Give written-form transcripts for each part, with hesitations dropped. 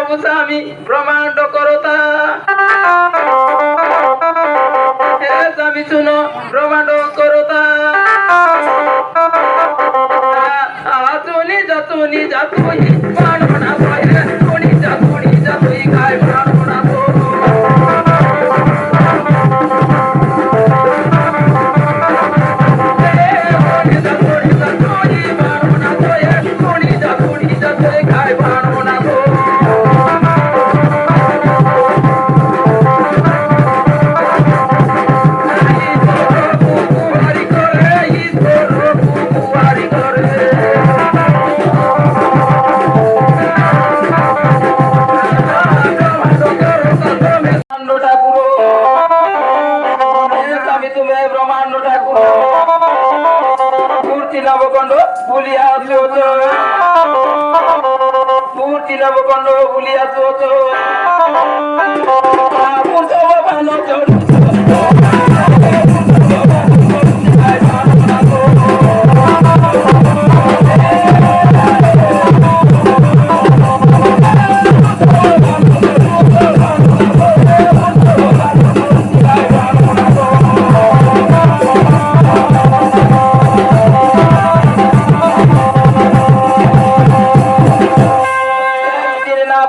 প্রভু স্বামী ব্রহ্মাণ্ড করতা হে স্বামী শুনো ব্রহ্মাণ্ড করতা যতুনি যতুই প্রাণ বনা হয় তুনি যতুই গায় প্রাণ বনা নবকণ্ড ভুলিয়া মূর্তি নবকণ্ড ভুলিয়া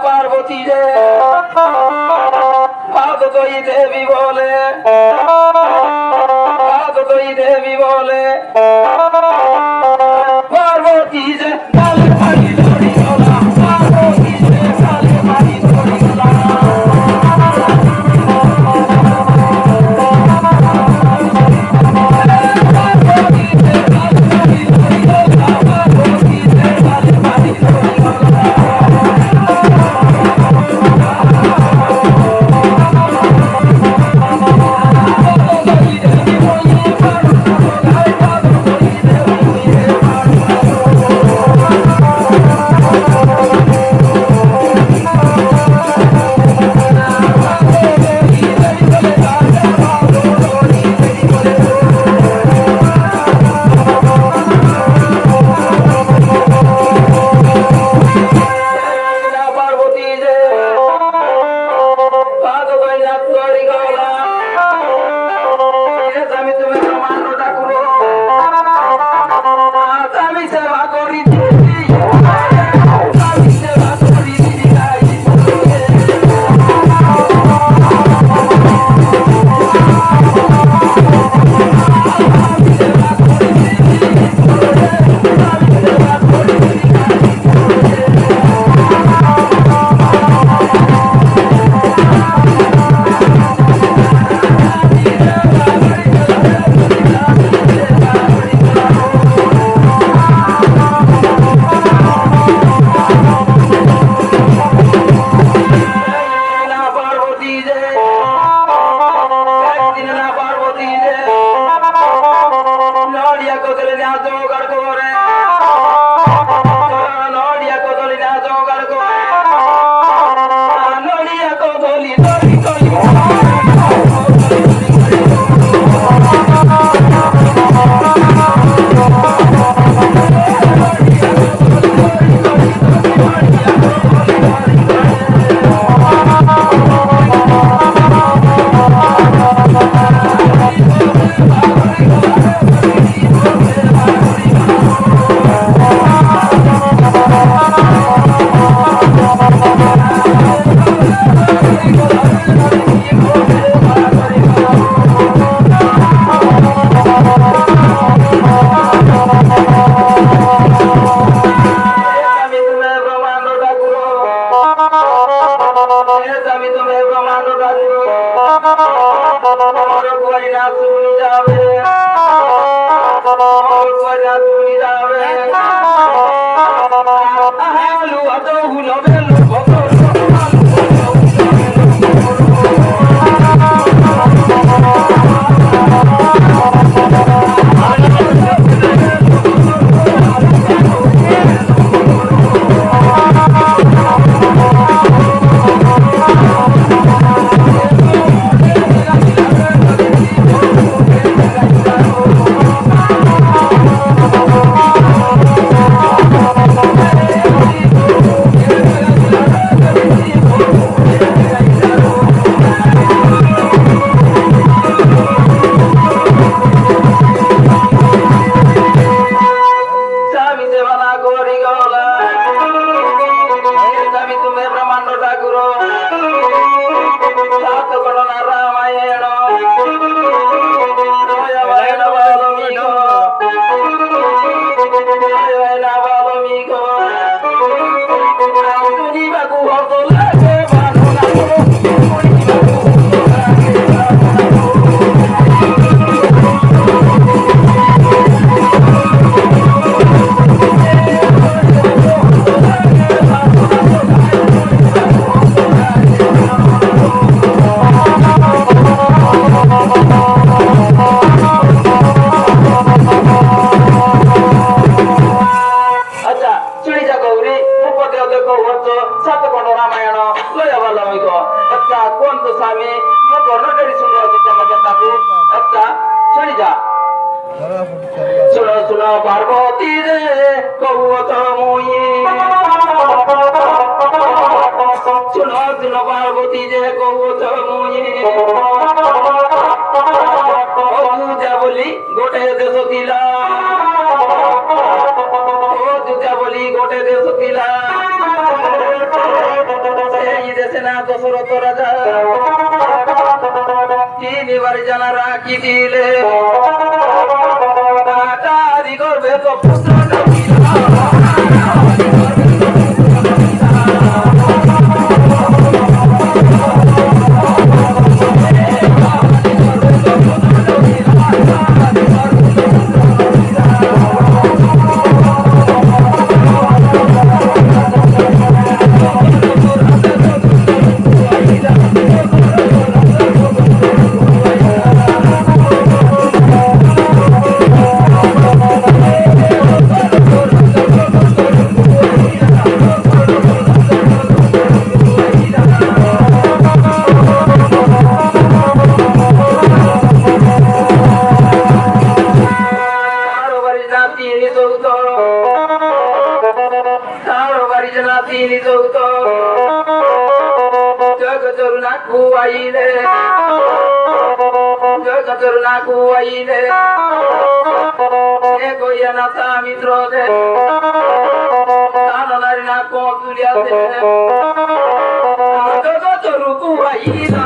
পার্বতী রে ଗୌରୀ ଉପଦେୟ ଦେଖ ହଉଛ ସାତ ଖଣ୍ଡ ରାମାୟଣ ଲୟା ବାଲ୍ମୀକ ଆଚ୍ଛା କୁହନ୍ତୁ ସ୍ୱାମୀ ମୁଁ ବର୍ଣ୍ଣଟି ଶୁଣି ଅଛି ତମ କଥାକୁ ଆଚ୍ଛା ଶୁଣିଯା ଶୁଣ ଶୁଣ ପାର୍ବତୀ ରେ କହୁଅଛ ମୁଇଁ ଶୁଣ ଶୁଣ ପାର୍ବତୀ ଯେ କହୁଅଛ ମୁଇଁ ଯା ବୋଲି ଗୋଟେ ଦେଶ ଥିଲା ବୋଲି ଗୋଟେ ଦେଶ ଥିଲା ସେଇ ଦେଶେ ନା ଦଶରଥ ରାଜା ତିନି ବାରିଜାନା ରାଖିଥିଲେ ତାରି ଗର୍ଭେ ତ ପୁତ୍ର मित्र दे नारी ना को तुलिया दे रुकू आई ना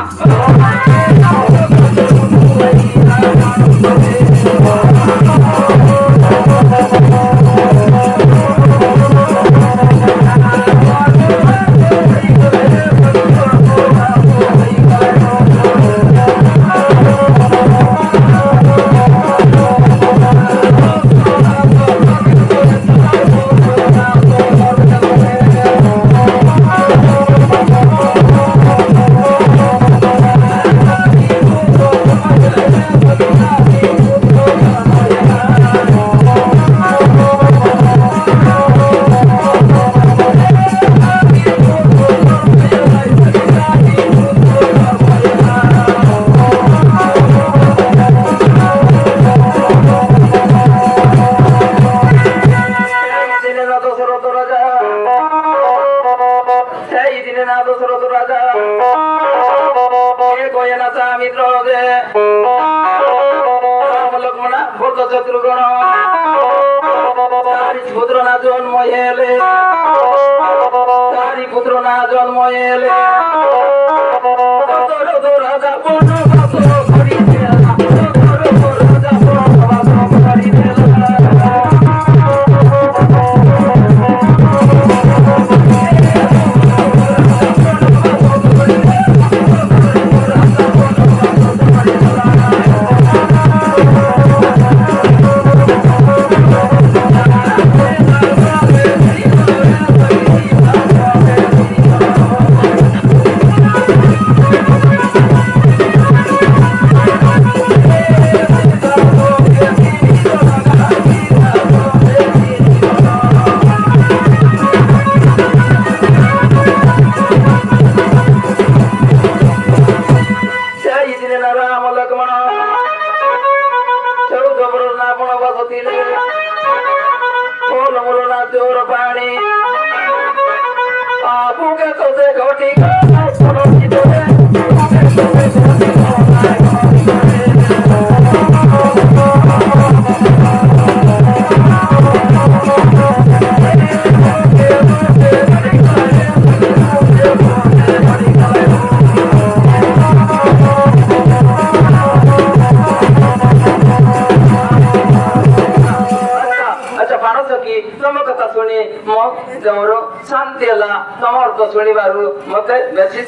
ଶୁଣିବାରୁ ମତେ ବେଶୀ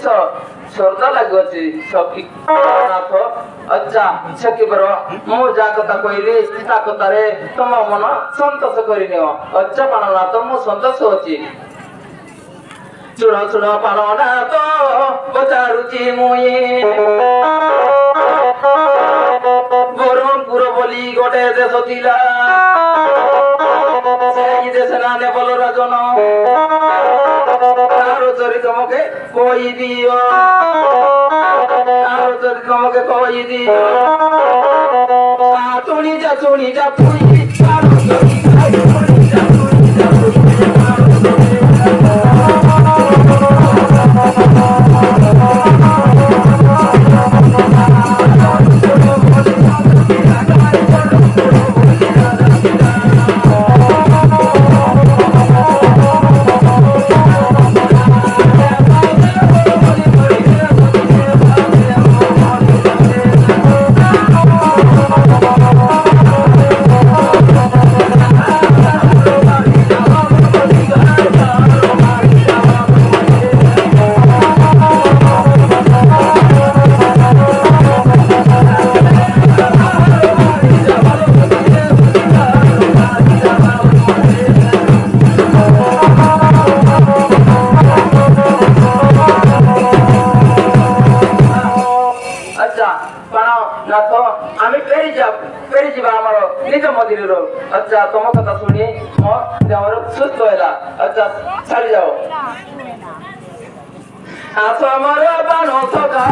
ଶ୍ରଦ୍ଧା ଲାଗୁଅଛି ସଖୀନାଥ ଆଚ୍ଛା ସଖୀବର ମୁଁ ଯାହା କଥା କହିଲି ତା କଥାରେ ତମ ମନ ସନ୍ତୋଷ କରିନିଅ ଆଚ୍ଛା ପ୍ରାଣନାଥ ମୁଁ ସନ୍ତୋଷ ଅଛି ଶୁଣ ଶୁଣ ପ୍ରାଣନାଥ ପଚାରୁଛି ମୁଇଁ ବରହମପୁର ବୋଲି ଗୋଟେ ଦେଶ ଥିଲା সেনানে বলো রাজন কারো চরিত মুখে কই দিও কারো চরিত মুখে কই দিও চুনি যা তুই কারো চরিত আমি পেরে যাবা আমার নিজ মন্দিরের আচ্ছা তোমার কথা শুনি আমার সুস্থ হইলা আচ্ছা ছাড়ি যাও আসো আমার বানো থকা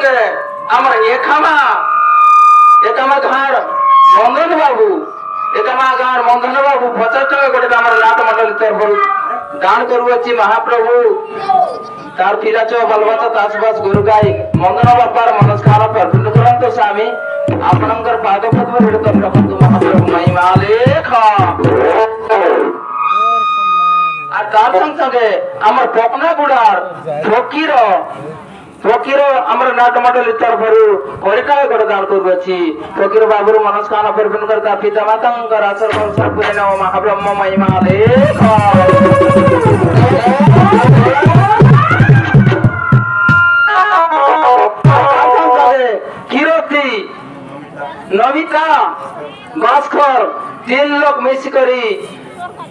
সঙ্গে আমার একামা ঘাড় মন্দন বাবু একামা ঘাড় মন্দন বাবু 50 টাকা করে আমার নাট মন্ডলী তরফରୁ দান করুଅছি মহাপ্রভু তার পিলাচ বালবাচা চাষবাস গরু গাই মন্দন বাপার মনস্কামনা পূর্ণ করন্তু স্বামী ଆପଣଙ୍କର ପାଦ ପଦ୍ମରେ ତମ ରଖନ୍ତୁ ମହାପ୍ରଭୁ ମହିମା ଲେଖ আর তার সঙ্গে আমার পকনাগুড়ার ফকির আমার নাটমন্ডলী তরফରୁ পরিকায় করে দান করুଅছি ফকির বাবুর মনস্কামনা পূর্ণ করে তা পিতা মাতাঙ্কর আশীর্বাদ সর্বরে নম মহাব্রহ্ম মহিমা লেখ কিরতি নবিতা ভাস্কর 3 লোক মিশি করি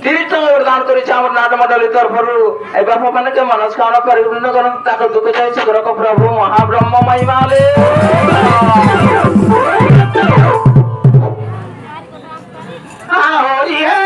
30 টাকা দান করেছে আমার নাটমন্ডলী তরফରୁ এই বাপা মানে মনস্কামনা পরিপূর্ণ করুন তাকে দুঃখ যাইছে গ্রহ প্রভু মহাব্রহ্ম মহিমা হরি হে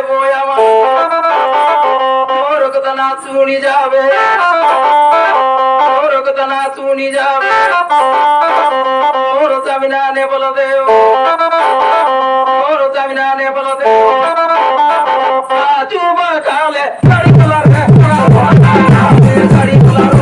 বই আমার মোর কথা না শুনি যাবে মোর কথা না শুনি যাবে মোর জামিনা নে বল দেও মোর জামিনা নে বল দেও আজুবা কালে গাড়ি খোলার গাড়ি খোলার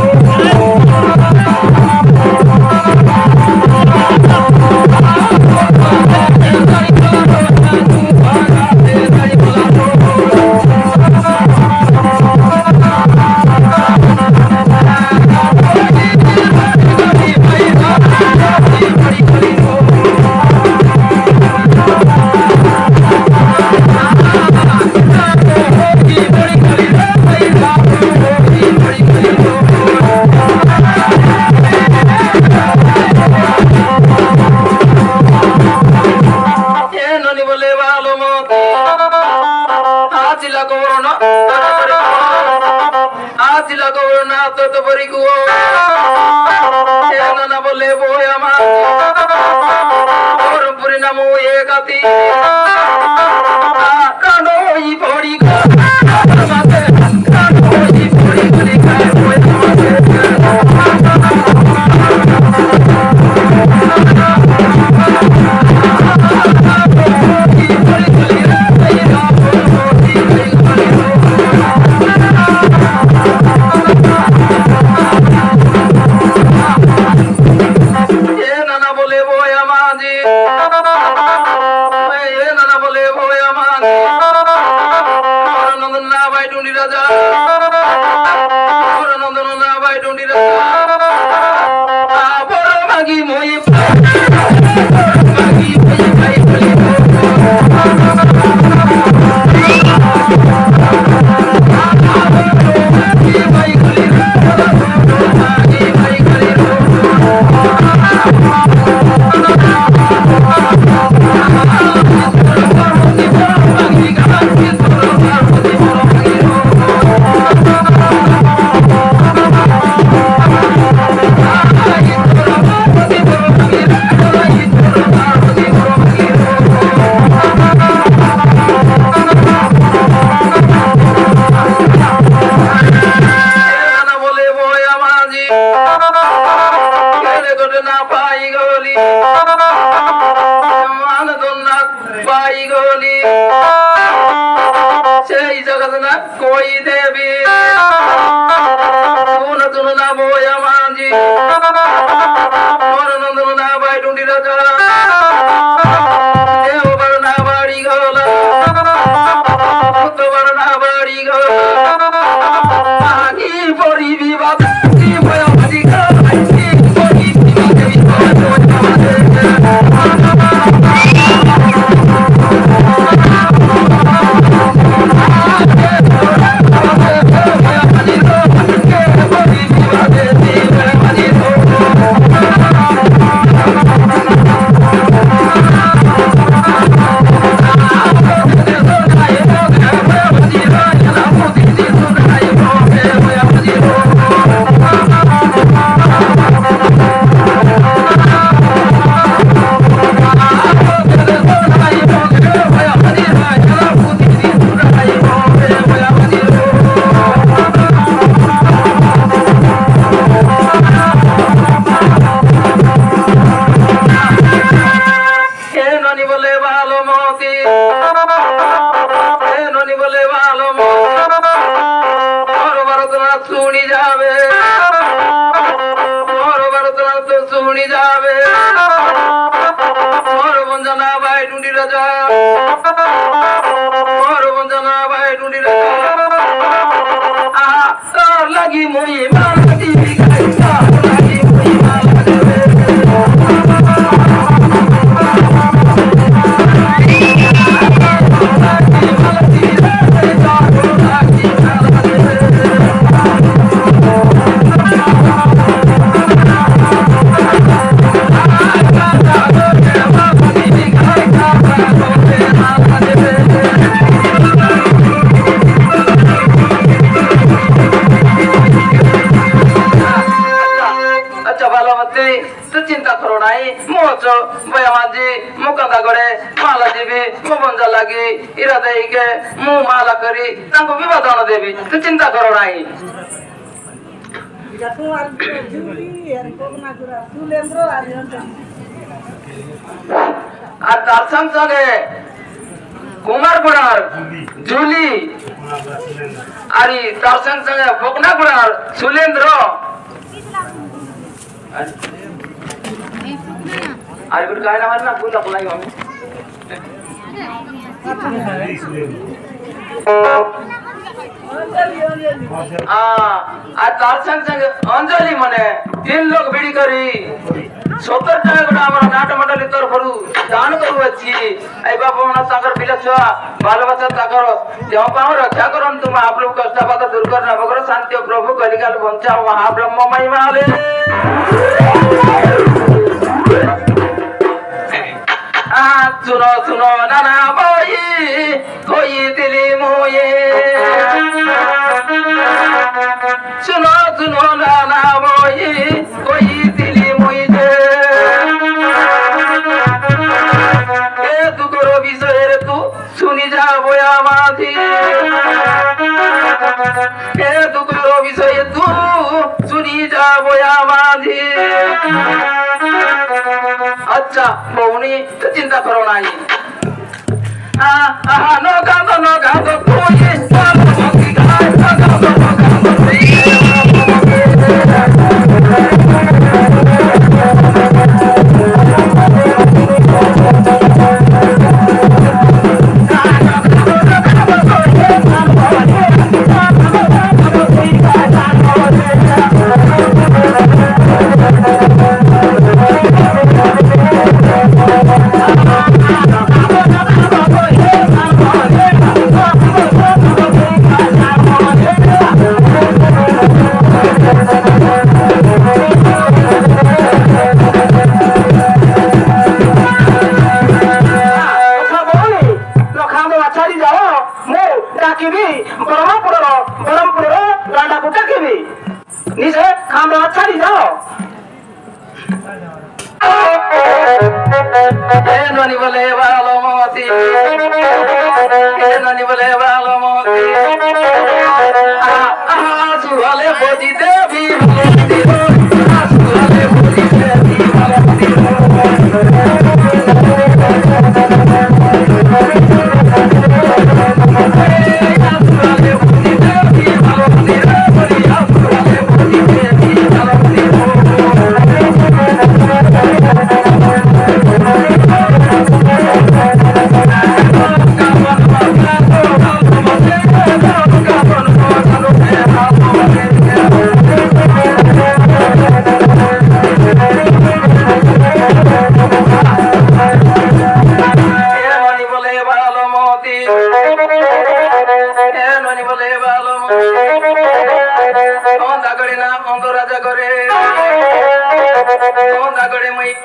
ମାଲା କରି ତାଙ୍କୁ ବିବାଦନ ଦେବି ତୁ ଚିନ୍ତା କର ନାହିଁ আর তার সঙ্গে কুমার গুড়ার জুলি আর তার সঙ্গে বকনা গুড়ার সুলেন্দ্র আর গুড় গায়ে আমার না ভুল আপনাই আমি আর তার সঙ্গে অঞ্জলি মানে 3 লোক বিড়ি করি 70 টাকা গোটা আমার নাট মন্ডলী তরফରୁ দান କରୁଅଛି এই বাবা মনা তাଙ୍କର ପିଲା ଛୁଆ ভালোবাসা তাଙ୍କର দেহ পাও রক্ষা করন্তু মহাপ্রভু কষ্টপাত দূর কর নবগ্র শান্তি প্রভু কলিকাল বঞ্চাও মহাব্রহ্ম মহিমালে सुनो सुनो नाना बोई कोई दिली मोये सुनो सुनो नाना बोई कोई दिली मोये ए तू करो विषय तू सुनी जा बोया माधी ए तू करो विषय तू सुनी जा बोया माधी अच्छा बहुनी तो चिंता करो नहीं नो गातो कोई ननी बोले वालो मोती ननी बोले वालो मोती सुहाले बोजी देवी सुहाले बोजी देवी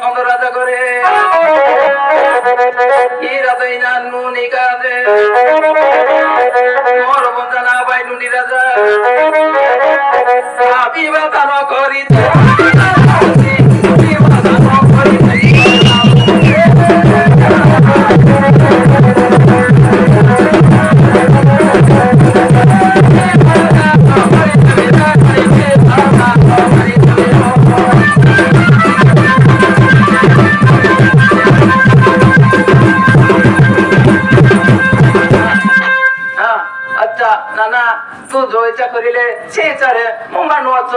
अनुराधा करे मोर बंदना बाई नुनी राजा विवादन करी तू जो इच्छा करिले से इच्छारे मो मानुअछ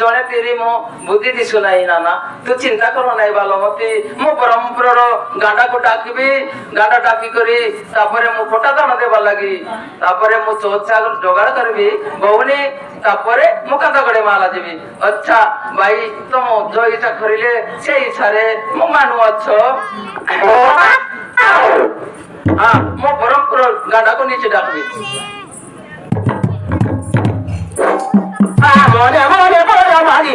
जणे तेरी मो बुद्धि दिसु नाही नाना तू चिंता करो नाही बालमती मो परमपुरर गांडा को डाकिबी गांडा डाकी करी तापरे मो फोटा दान देबा लागी तापरे मो चोचा जोगाड़ करबी बहुनी तापरे मो कांदा गडे माला देबी अच्छा भाई तुम जो इच्छा करिले से इच्छारे मो मानुअछ हां मो परमपुर गांडा को नीचे डाकबी मोरे मोरे मोरे मारी